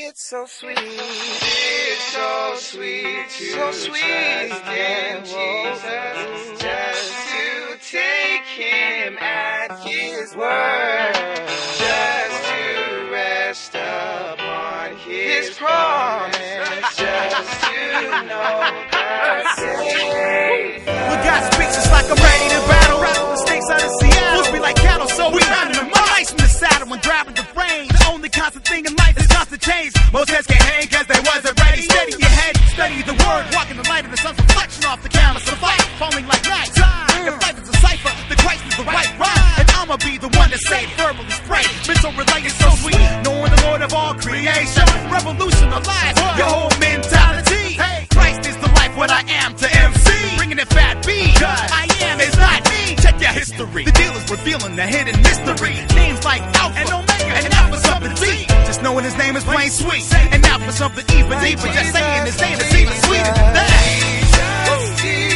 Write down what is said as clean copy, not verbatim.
It's so sweet. It's so sweet to trust in Jesus, just to take him at his word, just to rest upon his promise, just to know the Savior. When God speaks, it's like I'm ready to battle. The stakes out of Seattle, fools be like cattle, so we rounding them up. Ice from the saddle when grabbing the reins. The only constant thing in life is constant change. Most heads can't hang cause they wasn't ready. Steady your head, study the word, walk in the light of the sun's reflection off the canvas of light, falling like night. If life is a cipher, the Christ is the right rhyme, and I'ma be the one to say it, verbally spray. Mental related, so sweet, knowing the Lord of all creation. Revolutionize your whole mentality. Christ is the life, what I am to MC. Bringing it fat B, I am is not me. Check your history, the deal is revealing the hidden mystery. Names like Alpha and Omega, and now for something deep. Just knowing his name is plain sweet, and now for something even deeper. Just saying his name is even sweeter than that.